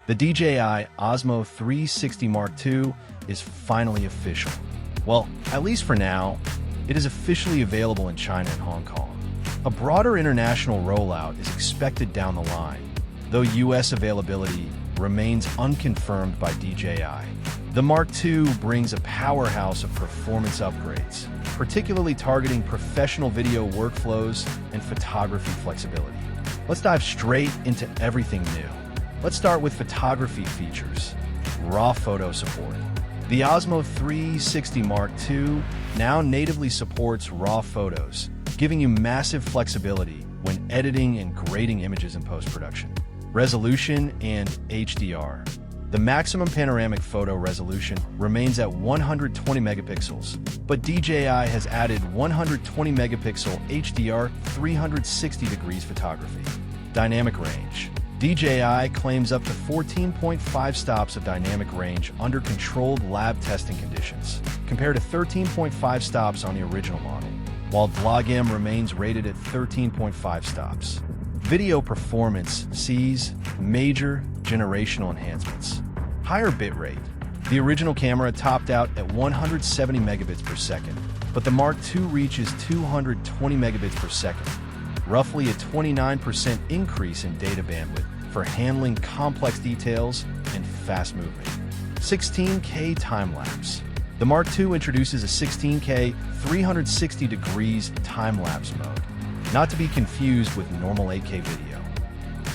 The DJI Osmo 360 Mark II is finally official. Well, at least for now, it is officially available in China and Hong Kong. A broader international rollout is expected down the line, though US availability remains unconfirmed by DJI. The Mark II brings a powerhouse of performance upgrades, particularly targeting professional video workflows and photography flexibility. Let's dive straight into everything new. Let's start with photography features. RAW photo support. The Osmo 360 Mark II now natively supports RAW photos, giving you massive flexibility when editing and grading images in post-production. Resolution and HDR. The maximum panoramic photo resolution remains at 120 megapixels, but DJI has added 120 megapixel HDR 360 degrees photography. Dynamic range. DJI claims up to 14.5 stops of dynamic range under controlled lab testing conditions, compared to 13.5 stops on the original model, while DJI remains rated at 13.5 stops. Video performance sees major generational enhancements. Higher bitrate. The original camera topped out at 170 megabits per second, but the Mark II reaches 220 megabits per second, roughly a 29% increase in data bandwidth for handling complex details and fast movement. 16K time-lapse. The Mark II introduces a 16K 360 degrees time-lapse mode, not to be confused with normal 8K video.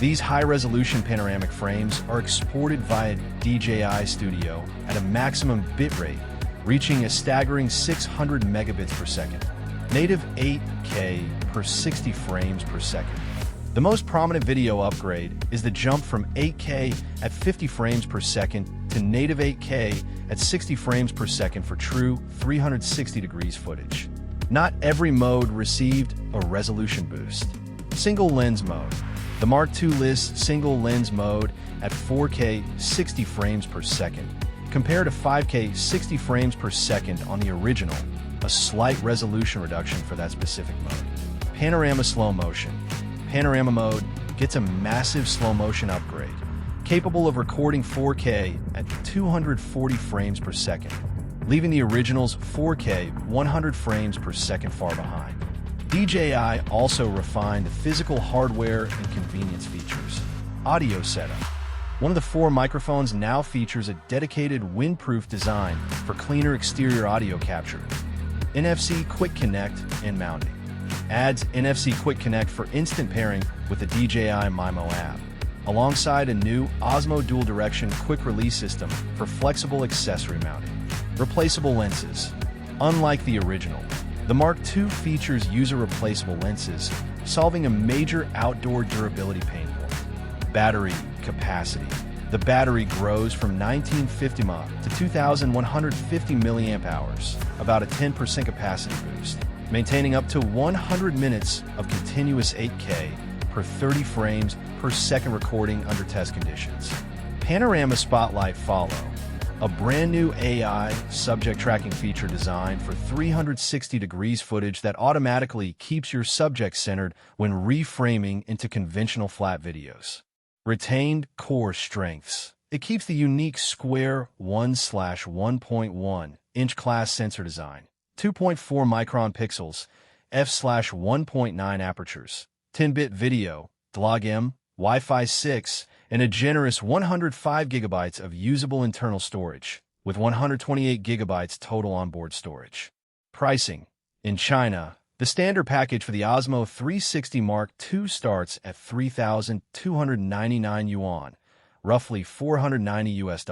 These high-resolution panoramic frames are exported via DJI Studio at a maximum bitrate, reaching a staggering 600 megabits per second. Native 8K per 60 frames per second. The most prominent video upgrade is the jump from 8K at 50 frames per second to native 8K at 60 frames per second for true 360 degrees footage. Not every mode received a resolution boost. Single lens mode. The Mark II lists single lens mode at 4K 60 frames per second, compared to 5K 60 frames per second on the original, a slight resolution reduction for that specific mode. Panorama slow motion. Panorama mode gets a massive slow motion upgrade, capable of recording 4K at 240 frames per second, leaving the original's 4K 100 frames per second far behind. DJI also refined the physical hardware and convenience features. Audio setup. One of the 4 microphones now features a dedicated windproof design for cleaner exterior audio capture. NFC Quick Connect and mounting. Adds NFC Quick Connect for instant pairing with the DJI MIMO app, alongside a new Osmo Dual Direction Quick Release system for flexible accessory mounting. Replaceable lenses. Unlike the original, the Mark II features user-replaceable lenses, solving a major outdoor durability pain point. Battery capacity. The battery grows from 1950 mAh to 2,150 mAh, about a 10% capacity boost, maintaining up to 100 minutes of continuous 8K per 30 frames per second recording under test conditions. Panorama Spotlight Follow. A brand new AI subject tracking feature designed for 360 degrees footage that automatically keeps your subject centered when reframing into conventional flat videos. Retained core strengths. It keeps the unique square 1/1.1 inch class sensor design, 2.4 micron pixels, f/1.9 apertures, 10-bit video, DLG-M, Wi-Fi 6, and a generous 105 gigabytes of usable internal storage, with 128 gigabytes total onboard storage. Pricing. In China, the standard package for the Osmo 360 Mark II starts at 3,299 yuan, roughly $490 US.